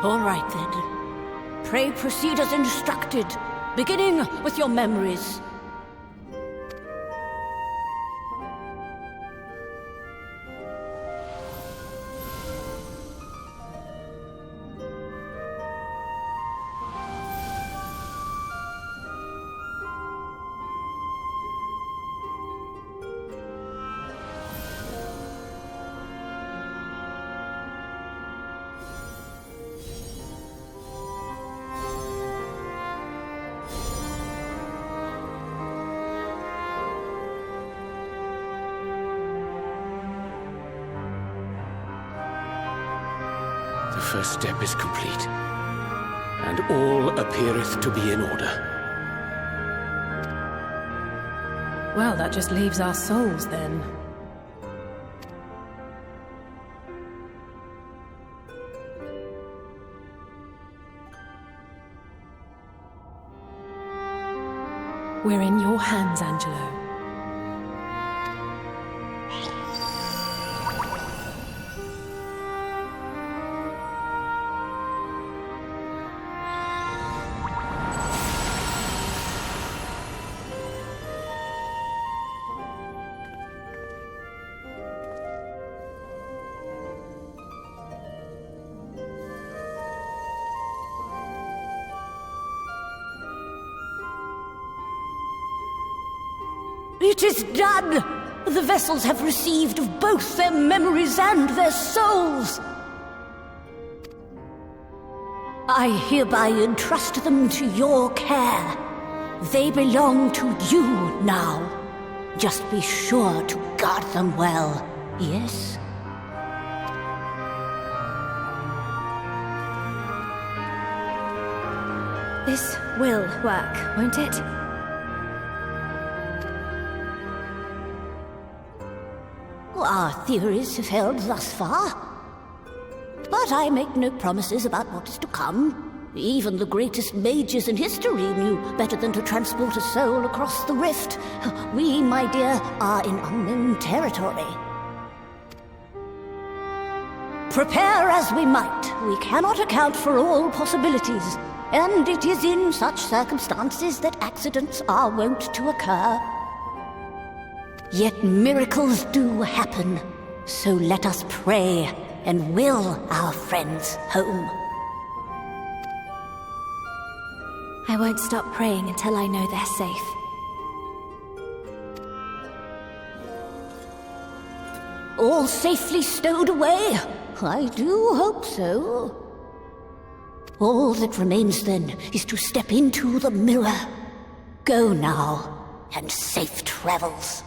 All right, then. Pray proceed as instructed, beginning with your memories. The first step is complete, and all appeareth to be in order. Well, that just leaves our souls, then. We're in your hands, Angelo. It is done! The vessels have received of both their memories and their souls. I hereby entrust them to your care. They belong to you now. Just be sure to guard them well, yes? This will work, won't it? Our theories have held thus far. But I make no promises about what is to come. Even the greatest mages in history knew better than to transport a soul across the rift. We, my dear, are in unknown territory. Prepare as we might, we cannot account for all possibilities, and it is in such circumstances that accidents are wont to occur. Yet miracles do happen, so let us pray and will our friends home. I won't stop praying until I know they're safe. All safely stowed away? I do hope so. All that remains then is to step into the mirror. Go now, and safe travels.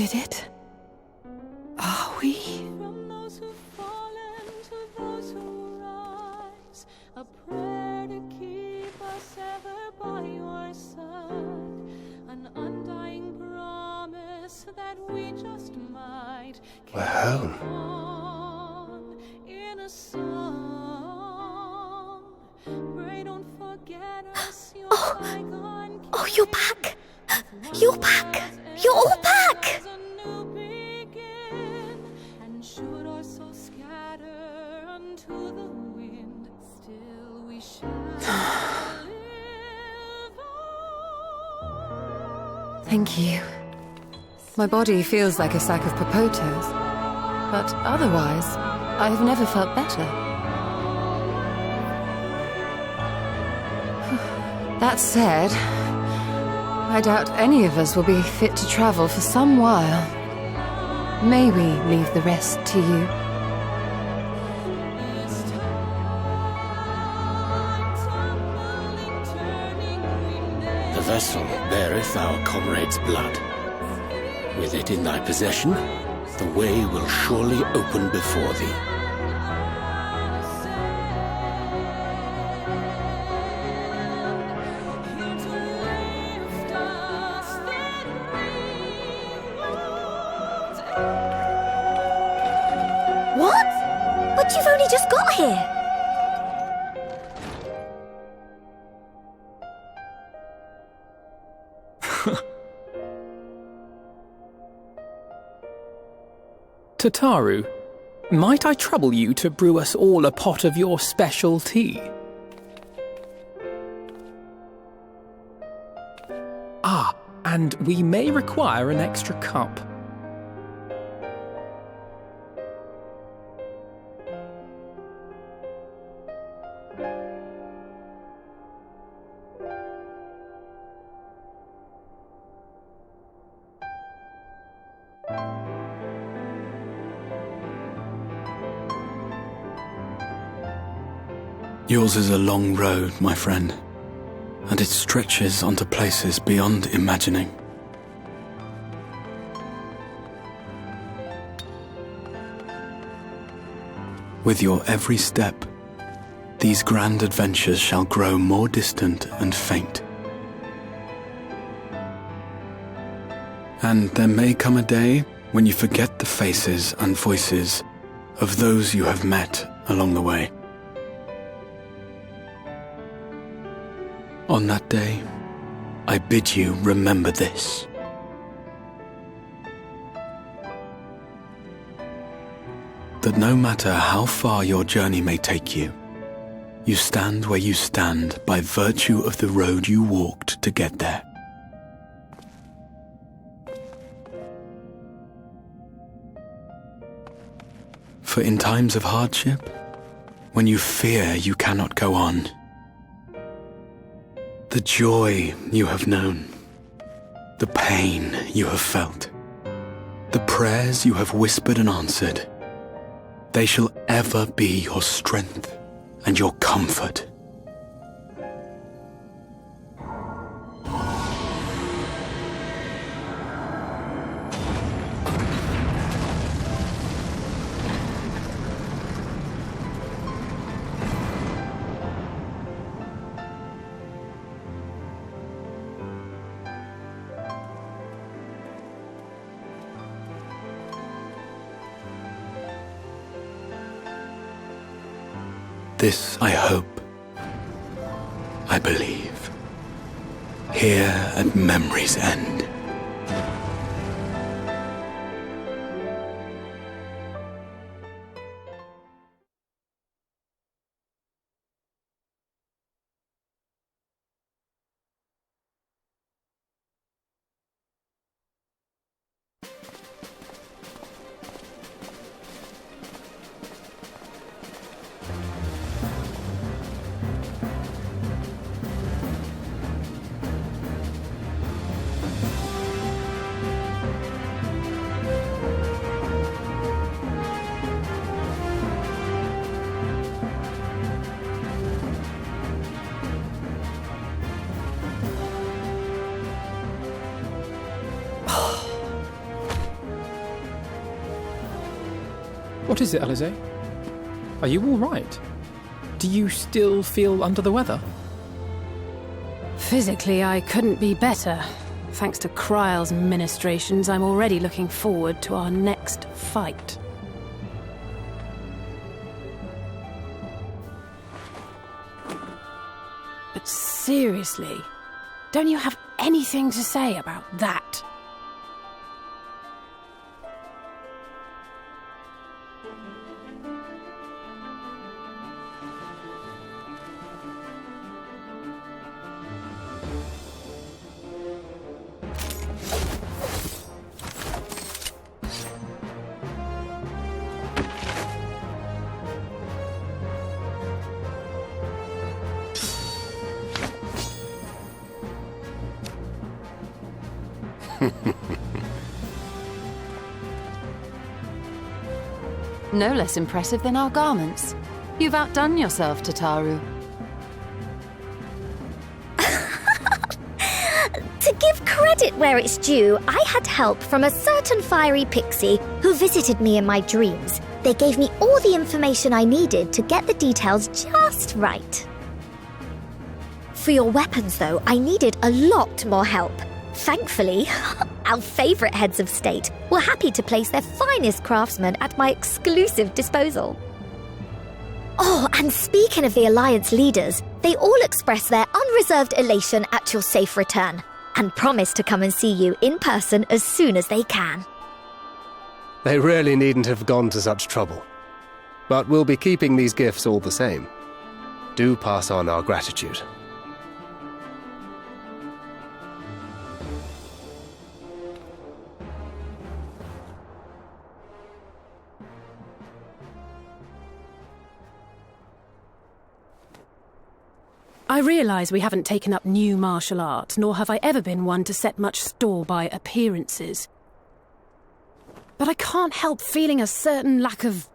did it? Are we? From those who've fallen to those who rise, a prayer to keep us ever by your side, an undying promise that we just might We're home. on in a song. Pray don't forget us, your bygone Oh, you're back! You're back! You're all back! a new begin, and should our souls scatter unto the wind, still we shall live on. Thank you. My body feels like a sack of popotos, but otherwise, I've never felt better. That said, I doubt any of us will be fit to travel for some while. May we leave the rest to you? The vessel beareth our comrade's blood. With it in thy possession, the way will surely open before thee. What? But you've only just got here! Tataru, might I trouble you to brew us all a pot of your special tea? Ah, and we may require an extra cup. Yours is a long road, my friend, and it stretches onto places beyond imagining. With your every step, these grand adventures shall grow more distant and faint. And there may come a day when you forget the faces and voices of those you have met along the way. On that day, I bid you remember this. That no matter how far your journey may take you, you stand where you stand by virtue of the road you walked to get there. For in times of hardship, when you fear you cannot go on, the joy you have known, the pain you have felt, the prayers you have whispered and answered, they shall ever be your strength and your comfort. This I hope, I believe, here at memory's end. What is it, Alize? Are you all right? Do you still feel under the weather? Physically, I couldn't be better. Thanks to Kryle's ministrations, I'm already looking forward to our next fight. But seriously, don't you have anything to say about that? No less impressive than our garments. You've outdone yourself, Tataru. To give credit where it's due, I had help from a certain fiery pixie who visited me in my dreams. They gave me all the information I needed to get the details just right. For your weapons, though, I needed a lot more help. Thankfully, our favourite heads of state were happy to place their finest craftsmen at my exclusive disposal. Oh, and speaking of the Alliance leaders, they all expressed their unreserved elation at your safe return, and promise to come and see you in person as soon as they can. They really needn't have gone to such trouble. But we'll be keeping these gifts all the same. Do pass on our gratitude. I realise we haven't taken up new martial arts, nor have I ever been one to set much store by appearances. But I can't help feeling a certain lack of,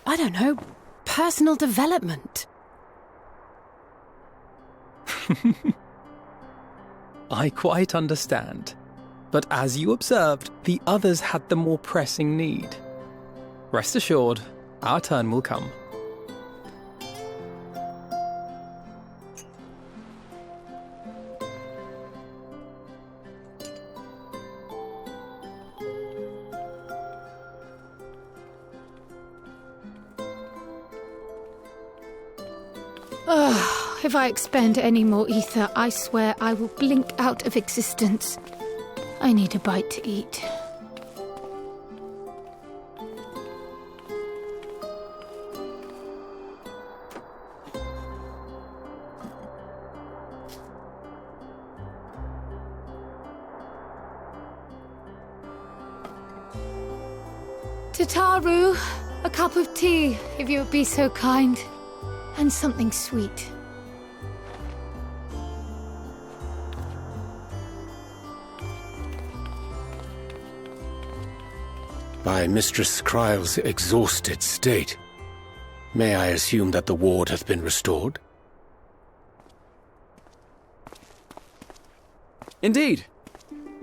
I don't know, personal development. I quite understand. But as you observed, the others had the more pressing need. Rest assured, our turn will come. If I expend any more ether, I swear I will blink out of existence. I need a bite to eat. Tataru, a cup of tea, if you would be so kind. And something sweet. By Mistress Kryle's exhausted state, may I assume that the ward hath been restored? Indeed.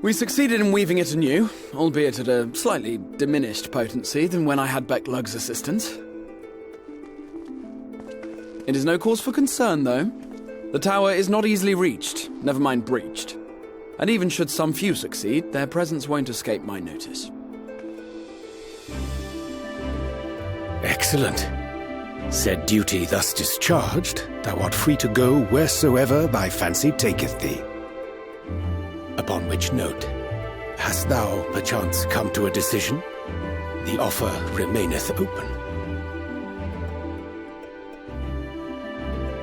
We succeeded in weaving it anew, albeit at a slightly diminished potency than when I had Becklug's assistance. It is no cause for concern, though. The tower is not easily reached, never mind breached. And even should some few succeed, their presence won't escape my notice. Excellent. Said duty thus discharged, thou art free to go wheresoever thy fancy taketh thee. Upon which note, hast thou perchance come to a decision? The offer remaineth open.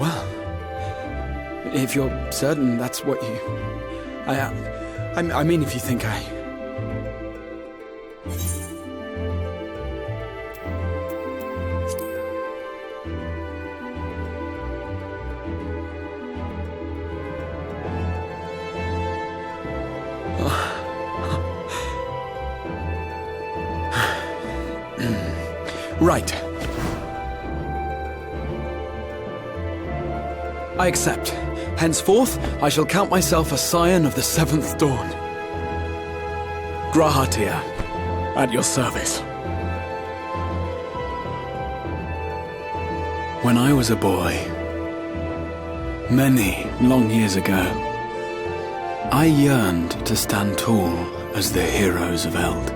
Well, if you're certain that's what you... I mean, if you think I... Right. I accept. Henceforth, I shall count myself a scion of the seventh dawn. Grahatia, at your service. When I was a boy, many long years ago, I yearned to stand tall as the heroes of Eld.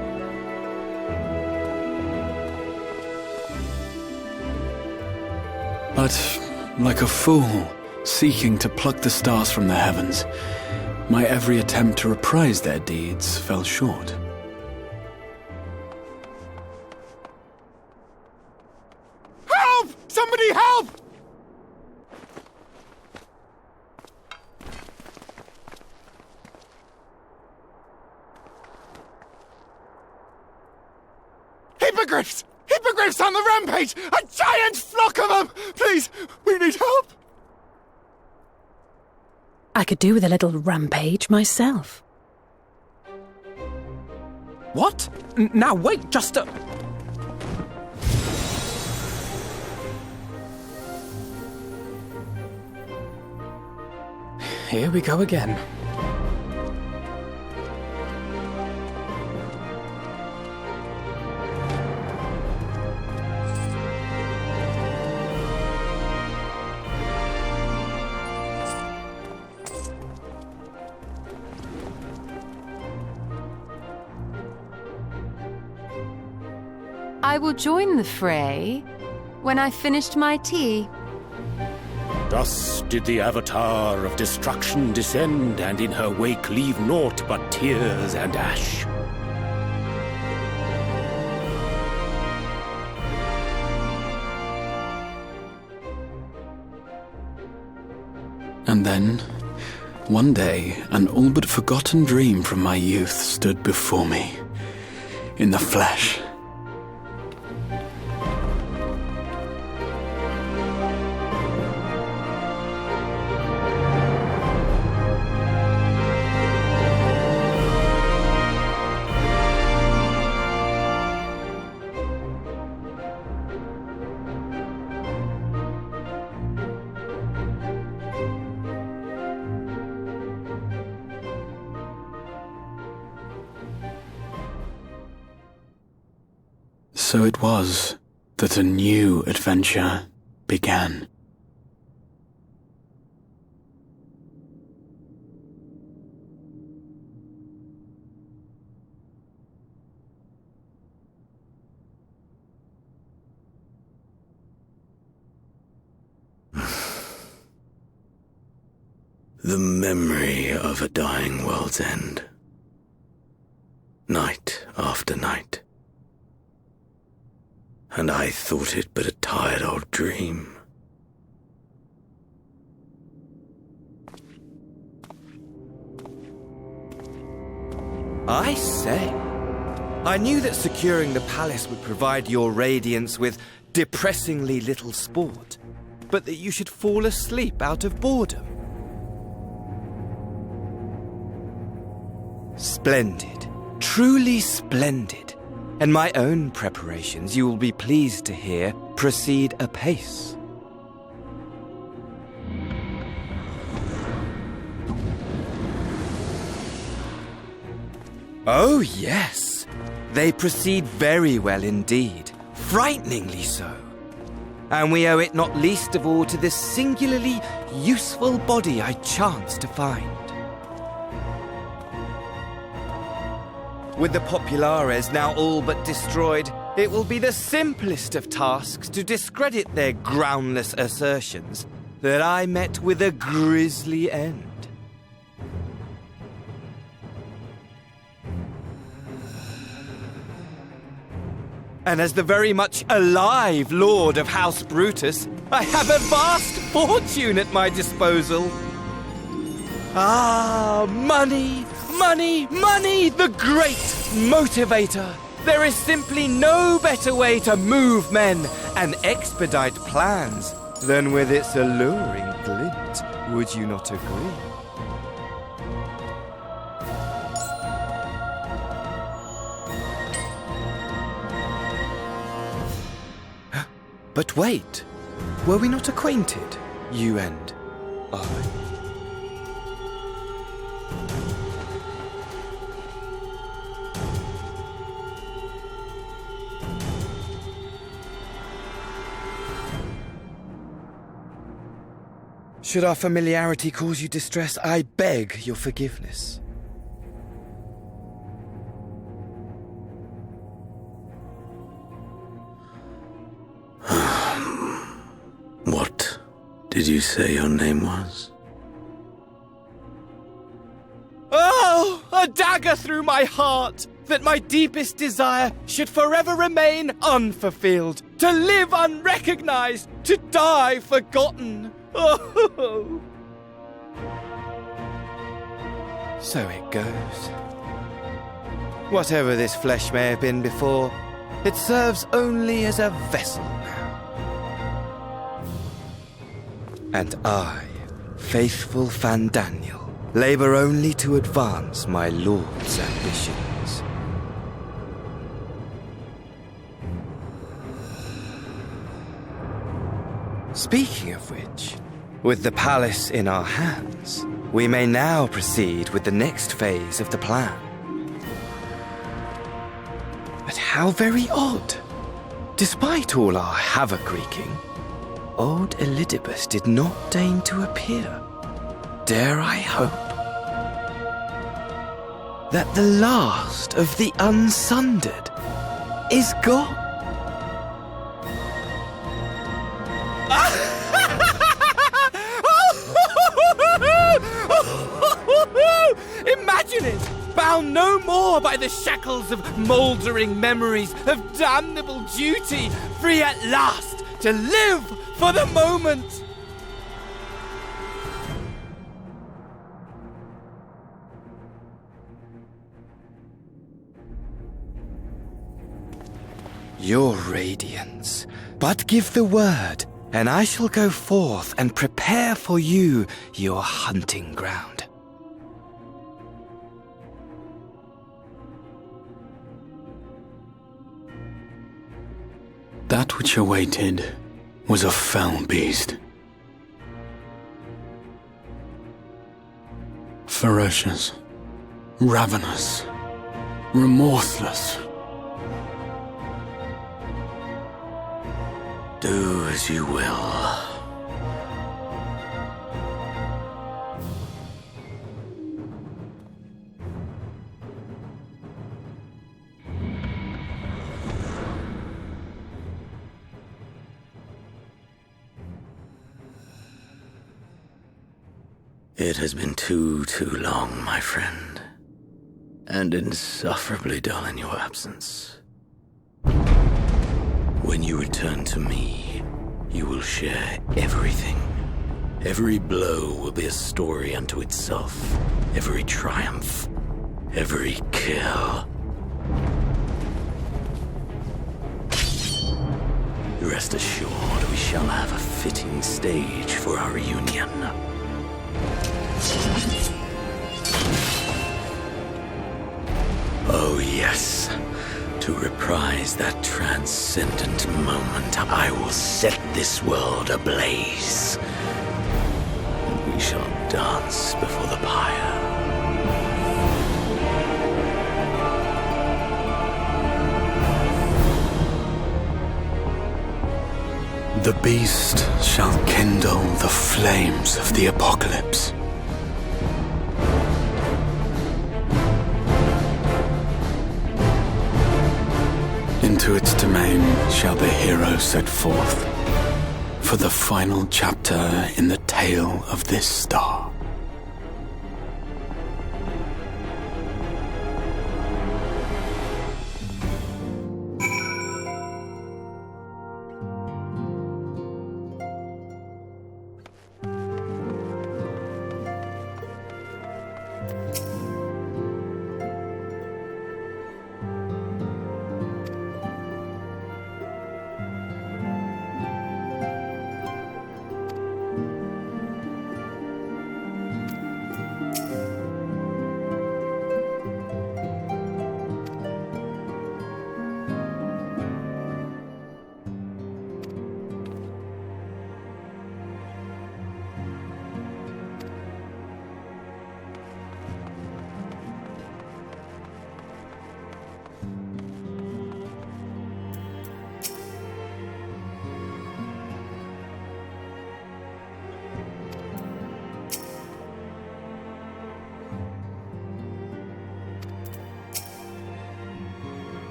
But, like a fool seeking to pluck the stars from the heavens, my every attempt to reprise their deeds fell short. Help! Somebody help! Hippogriffs! Hippogriffs on the rampage! A giant flock of them! Please, we need help! I could do with a little rampage myself. What? Now wait, just a... Here we go again. I will join the fray when I've finished my tea. Thus did the Avatar of Destruction descend, and in her wake leave naught but tears and ash. And then, one day, an all but forgotten dream from my youth stood before me, in the flesh. So it was that a new adventure began. The memory of a dying world's end. Night after night. And I thought it but a tired old dream. I say, I knew that securing the palace would provide your radiance with depressingly little sport, but that you should fall asleep out of boredom. Splendid, truly splendid. And my own preparations, you will be pleased to hear, proceed apace. Oh, yes. They proceed very well indeed, frighteningly so. And we owe it not least of all to this singularly useful body I chanced to find. With the Populares now all but destroyed, it will be the simplest of tasks to discredit their groundless assertions that I met with a grisly end. And as the very much alive Lord of House Brutus, I have a vast fortune at my disposal. Ah, money! Money, money, the great motivator. There is simply no better way to move men and expedite plans than with its alluring glint. Would you not agree? But wait, were we not acquainted, you and I? Should our familiarity cause you distress, I beg your forgiveness. What did you say your name was? Oh, a dagger through my heart, that my deepest desire should forever remain unfulfilled, to live unrecognized, to die forgotten. Oh. So it goes. Whatever this flesh may have been before, it serves only as a vessel now. And I, faithful Fandaniel, labour only to advance my lord's ambitions. Speaking of which, with the palace in our hands, we may now proceed with the next phase of the plan. But how very odd. Despite all our havoc-wreaking, old Elidibus did not deign to appear. Dare I hope that the last of the unsundered is gone? Imagine it! Bound no more by the shackles of mouldering memories of damnable duty, free at last to live for the moment! Your radiance, but give the word, and I shall go forth and prepare for you your hunting ground. That which awaited was a fell beast. Ferocious, ravenous, remorseless. Do as you will. It has been too long, my friend, and insufferably dull in your absence. When you return to me, you will share everything. Every blow will be a story unto itself. Every triumph, every kill. Rest assured, we shall have a fitting stage for our reunion. Oh yes, to reprise that transcendent moment, I will set this world ablaze. And we shall dance before the pyre. The beast shall kindle the flames of the apocalypse. Into its domain shall the hero set forth for the final chapter in the tale of this star.